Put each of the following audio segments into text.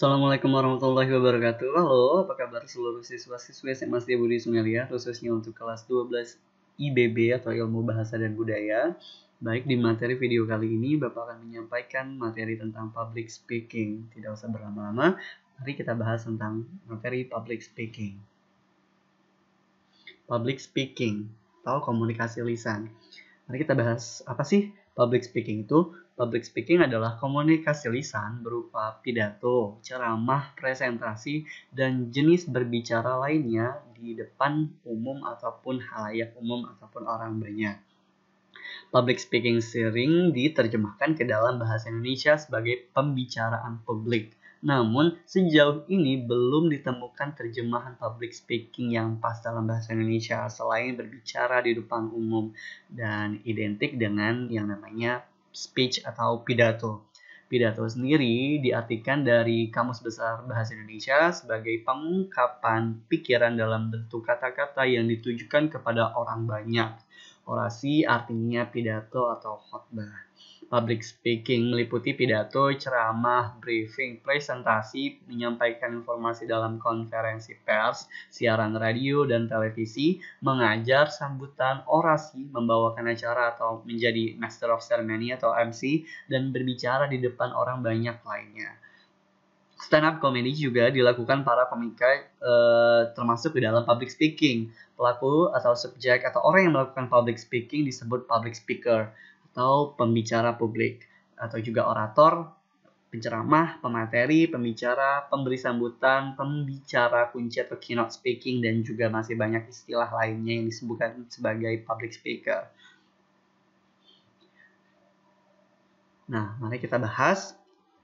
Assalamualaikum warahmatullahi wabarakatuh. Halo, apa kabar seluruh siswa-siswi SMA Setiabudi Sungalia, khususnya untuk kelas 12 IBB atau Ilmu Bahasa dan Budaya. Baik, di materi video kali ini Bapak akan menyampaikan materi tentang public speaking. Tidak usah berlama-lama, mari kita bahas tentang materi public speaking. Public speaking atau komunikasi lisan. Mari kita bahas apa sih public speaking itu. Public speaking adalah komunikasi lisan berupa pidato, ceramah, presentasi, dan jenis berbicara lainnya di depan umum ataupun halayak umum ataupun orang banyak. Public speaking sering diterjemahkan ke dalam bahasa Indonesia sebagai pembicaraan publik. Namun, sejauh ini belum ditemukan terjemahan public speaking yang pas dalam bahasa Indonesia selain berbicara di depan umum dan identik dengan yang namanya speech atau pidato. Pidato sendiri diartikan dari Kamus Besar Bahasa Indonesia sebagai pengungkapan pikiran dalam bentuk kata-kata yang ditujukan kepada orang banyak. Orasi artinya pidato atau khotbah. Public speaking meliputi pidato, ceramah, briefing, presentasi, menyampaikan informasi dalam konferensi pers, siaran radio dan televisi, mengajar, sambutan, orasi, membawakan acara atau menjadi Master of Ceremony atau MC, dan berbicara di depan orang banyak lainnya. Stand up comedy juga dilakukan para komika termasuk di dalam public speaking. Pelaku atau subjek atau orang yang melakukan public speaking disebut public speaker atau pembicara publik, atau juga orator, penceramah, pemateri, pembicara, pemberi sambutan, pembicara kunci atau keynote speaking, dan juga masih banyak istilah lainnya yang disebutkan sebagai public speaker. Nah, mari kita bahas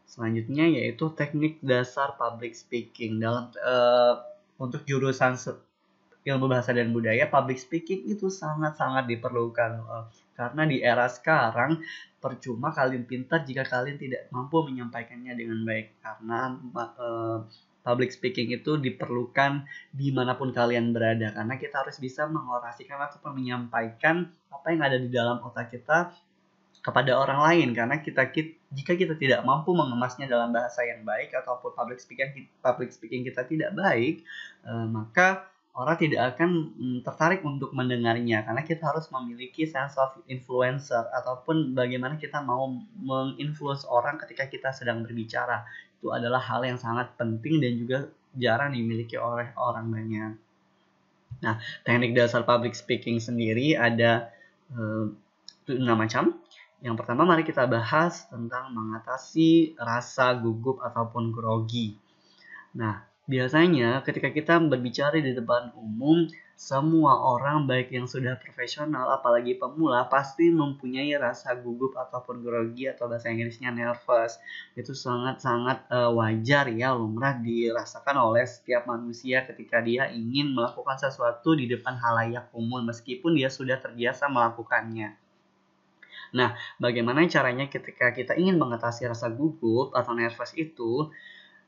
selanjutnya, yaitu teknik dasar public speaking. Dalam untuk jurusan Ilmu Bahasa dan Budaya, public speaking itu sangat-sangat diperlukan. Karena di era sekarang, percuma kalian pintar jika kalian tidak mampu menyampaikannya dengan baik. Karena public speaking itu diperlukan dimanapun kalian berada. Karena kita harus bisa mengorasikan ataupun menyampaikan apa yang ada di dalam otak kita kepada orang lain. Karena jika kita tidak mampu mengemasnya dalam bahasa yang baik ataupun public speaking kita tidak baik, maka orang tidak akan tertarik untuk mendengarnya, karena kita harus memiliki sense of influencer ataupun bagaimana kita mau menginfluence orang ketika kita sedang berbicara. Itu adalah hal yang sangat penting dan juga jarang dimiliki oleh orang banyak. Nah, teknik dasar public speaking sendiri ada 6 macam. Yang pertama, mari kita bahas tentang mengatasi rasa gugup ataupun grogi. Nah, biasanya ketika kita berbicara di depan umum, semua orang baik yang sudah profesional apalagi pemula pasti mempunyai rasa gugup ataupun grogi atau bahasa Inggrisnya nervous. Itu sangat-sangat wajar ya, lumrah dirasakan oleh setiap manusia ketika dia ingin melakukan sesuatu di depan halayak umum meskipun dia sudah terbiasa melakukannya. Nah, bagaimana caranya ketika kita ingin mengatasi rasa gugup atau nervous itu?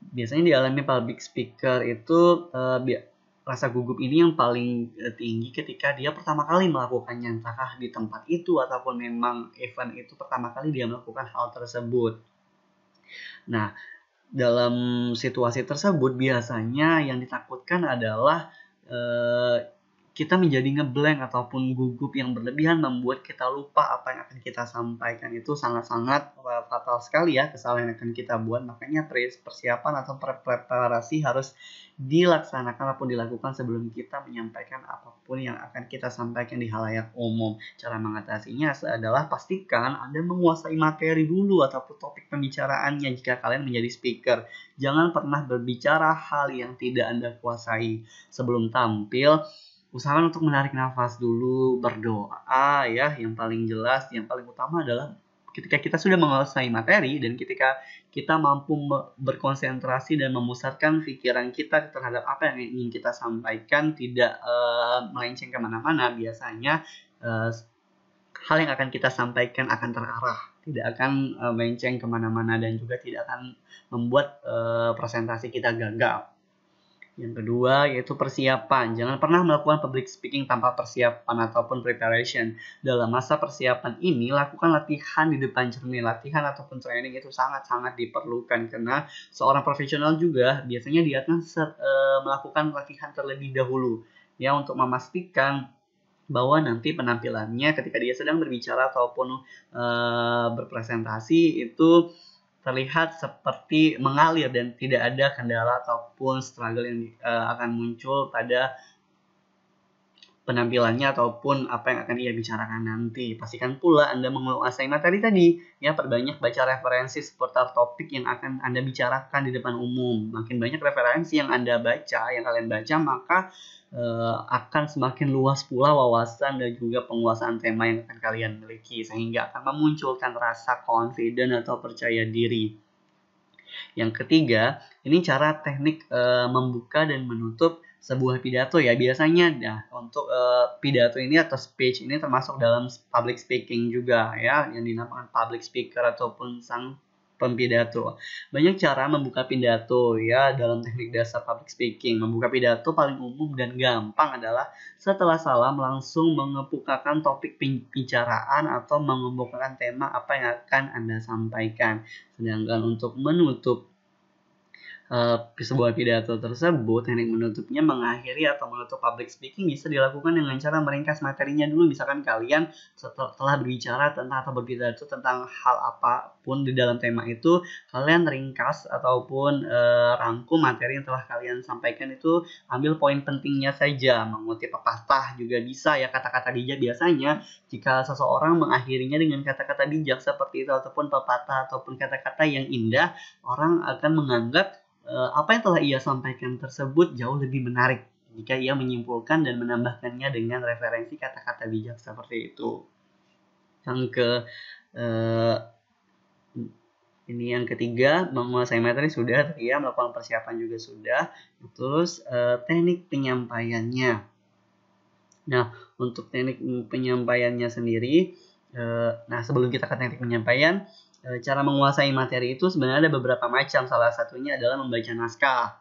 Biasanya dialami public speaker itu rasa gugup ini yang paling tinggi ketika dia pertama kali melakukannya, entahkah di tempat itu ataupun memang event itu pertama kali dia melakukan hal tersebut. Nah, dalam situasi tersebut biasanya yang ditakutkan adalah kita menjadi ngeblank ataupun gugup yang berlebihan membuat kita lupa apa yang akan kita sampaikan. Itu sangat-sangat fatal sekali ya kesalahan yang akan kita buat. Makanya persiapan atau preparasi harus dilaksanakan ataupun dilakukan sebelum kita menyampaikan apapun yang akan kita sampaikan di halayak umum. Cara mengatasinya adalah pastikan Anda menguasai materi dulu ataupun topik pembicaraannya jika kalian menjadi speaker. Jangan pernah berbicara hal yang tidak Anda kuasai. Sebelum tampil, usahakan untuk menarik nafas dulu, berdoa ya, yang paling jelas, yang paling utama adalah ketika kita sudah menguasai materi dan ketika kita mampu berkonsentrasi dan memusatkan pikiran kita terhadap apa yang ingin kita sampaikan, tidak melenceng kemana-mana, biasanya hal yang akan kita sampaikan akan terarah, tidak akan melenceng kemana-mana dan juga tidak akan membuat presentasi kita gagal. Yang kedua yaitu persiapan. Jangan pernah melakukan public speaking tanpa persiapan ataupun preparation. Dalam masa persiapan ini, lakukan latihan di depan cermin. Latihan ataupun training itu sangat-sangat diperlukan karena seorang profesional juga biasanya dia akan melakukan latihan terlebih dahulu ya untuk memastikan bahwa nanti penampilannya ketika dia sedang berbicara ataupun berpresentasi itu terlihat seperti mengalir dan tidak ada kendala ataupun struggle yang akan muncul pada penampilannya ataupun apa yang akan ia bicarakan nanti. Pastikan pula Anda menguasai materi tadi, ya perbanyak baca referensi seputar topik yang akan Anda bicarakan di depan umum. Makin banyak referensi yang Anda baca, yang kalian baca, maka akan semakin luas pula wawasan dan juga penguasaan tema yang akan kalian miliki, sehingga akan memunculkan rasa confident atau percaya diri. Yang ketiga, ini cara teknik membuka dan menutup sebuah pidato ya. Biasanya untuk pidato ini atau speech ini termasuk dalam public speaking juga ya, yang dinamakan public speaker ataupun sang pempidato. Banyak cara membuka pidato ya dalam teknik dasar public speaking. Membuka pidato paling umum dan gampang adalah setelah salam langsung mengemukakan topik pembicaraan atau mengemukakan tema apa yang akan Anda sampaikan. Sedangkan untuk menutup sebuah pidato tersebut, teknik menutupnya mengakhiri atau menutup public speaking bisa dilakukan dengan cara meringkas materinya dulu. Misalkan kalian setelah berbicara tentang atau berpidato tentang hal apapun di dalam tema itu, kalian ringkas ataupun rangkum materi yang telah kalian sampaikan itu, ambil poin pentingnya saja, mengutip pepatah juga bisa ya, kata-kata bijak. Biasanya jika seseorang mengakhirinya dengan kata-kata bijak seperti itu ataupun pepatah ataupun kata-kata yang indah, orang akan menganggap apa yang telah ia sampaikan tersebut jauh lebih menarik jika ia menyimpulkan dan menambahkannya dengan referensi kata-kata bijak seperti itu. Yang ketiga, menguasai materi sudah, ya, melakukan persiapan juga sudah. Terus teknik penyampaiannya. Nah, untuk teknik penyampaiannya sendiri, sebelum kita ke teknik penyampaian, cara menguasai materi itu sebenarnya ada beberapa macam. Salah satunya adalah membaca naskah,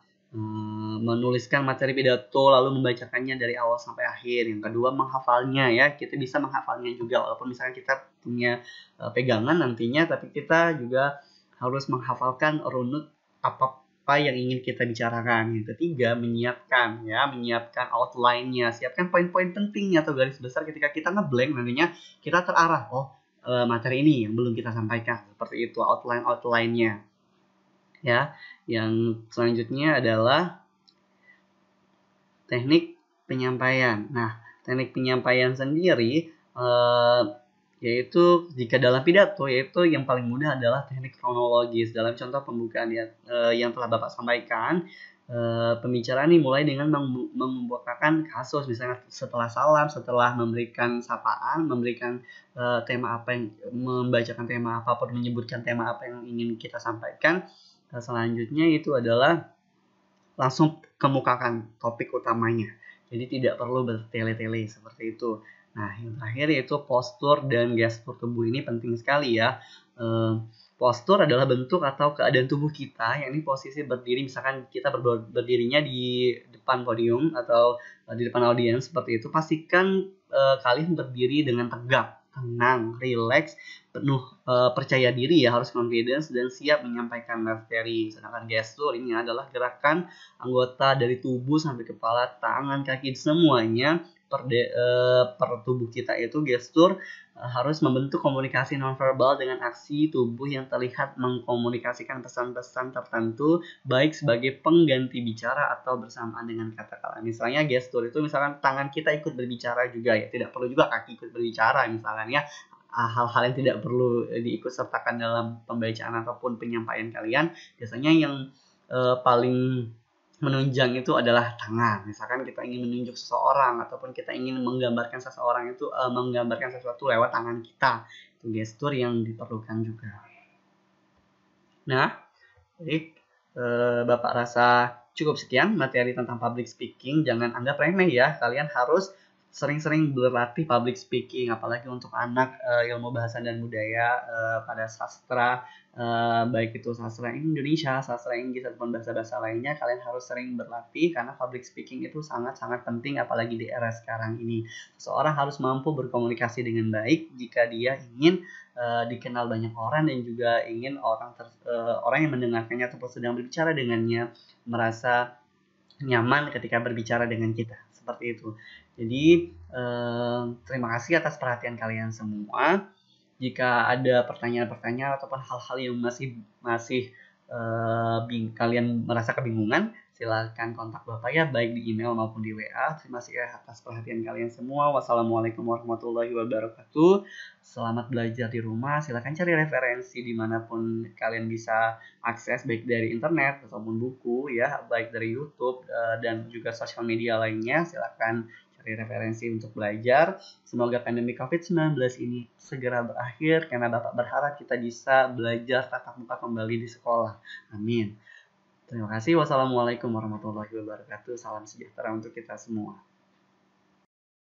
menuliskan materi pidato lalu membacakannya dari awal sampai akhir. Yang kedua, menghafalnya ya. Kita bisa menghafalnya juga walaupun misalnya kita punya pegangan nantinya, tapi kita juga harus menghafalkan runut apa yang ingin kita bicarakan. Yang ketiga, menyiapkan outline-nya. Siapkan poin-poin penting atau garis besar ketika kita ngeblank, nantinya kita terarah. Materi ini yang belum kita sampaikan, seperti itu outline-nya ya. Yang selanjutnya adalah teknik penyampaian. Nah, teknik penyampaian sendiri yaitu jika dalam pidato, yaitu yang paling mudah adalah teknik kronologis. Dalam contoh pembukaan yang telah Bapak sampaikan, pembicaraan dimulai dengan membukakan kasus, misalnya setelah salam, setelah memberikan sapaan, memberikan tema apa yang membacakan tema apapun, menyebutkan tema apa yang ingin kita sampaikan. Selanjutnya itu adalah langsung kemukakan topik utamanya. Jadi tidak perlu bertele-tele seperti itu. Nah, yang terakhir yaitu postur dan gestur tubuh. Ini penting sekali ya. Postur adalah bentuk atau keadaan tubuh kita, yakni posisi berdiri. Misalkan kita berdirinya di depan podium atau di depan audiens seperti itu. Pastikan kalian berdiri dengan tegak, tenang, rileks, penuh percaya diri ya, harus confidence dan siap menyampaikan materi. Sedangkan gestur ini adalah gerakan anggota dari tubuh sampai kepala, tangan, kaki, semuanya per tubuh kita itu gestur harus membentuk komunikasi nonverbal dengan aksi tubuh yang terlihat mengkomunikasikan pesan-pesan tertentu, baik sebagai pengganti bicara atau bersamaan dengan kata-kata. Misalnya gestur itu misalkan tangan kita ikut berbicara juga ya, tidak perlu juga kaki ikut berbicara misalkan ya. Hal-hal yang tidak perlu diikut sertakan dalam pembacaan ataupun penyampaian kalian, biasanya yang paling menunjang itu adalah tangan. Misalkan kita ingin menunjuk seseorang ataupun kita ingin menggambarkan seseorang itu menggambarkan sesuatu lewat tangan kita, itu gestur yang diperlukan juga. Nah, jadi Bapak rasa cukup sekian materi tentang public speaking. Jangan anggap remeh ya, kalian harus sering-sering berlatih public speaking, apalagi untuk anak ilmu bahasa dan budaya pada sastra, baik itu sastra Indonesia, sastra Inggris ataupun bahasa-bahasa lainnya, kalian harus sering berlatih karena public speaking itu sangat-sangat penting apalagi di era sekarang ini. Seseorang harus mampu berkomunikasi dengan baik jika dia ingin dikenal banyak orang dan juga ingin orang yang mendengarkannya ataupun sedang berbicara dengannya merasa nyaman ketika berbicara dengan kita. Seperti itu. Jadi, terima kasih atas perhatian kalian semua. Jika ada pertanyaan-pertanyaan ataupun hal-hal yang masih masih kalian merasa kebingungan, silakan kontak Bapak ya, baik di email maupun di WA. Terima kasih atas perhatian kalian semua. Wassalamualaikum warahmatullahi wabarakatuh. Selamat belajar di rumah. Silakan cari referensi dimanapun kalian bisa akses, baik dari internet ataupun buku ya, baik dari YouTube dan juga sosial media lainnya. Silakan cari referensi untuk belajar. Semoga pandemi COVID-19 ini segera berakhir karena Bapak berharap kita bisa belajar tatap muka kembali di sekolah. Amin. Terima kasih. Wassalamualaikum warahmatullahi wabarakatuh. Salam sejahtera untuk kita semua.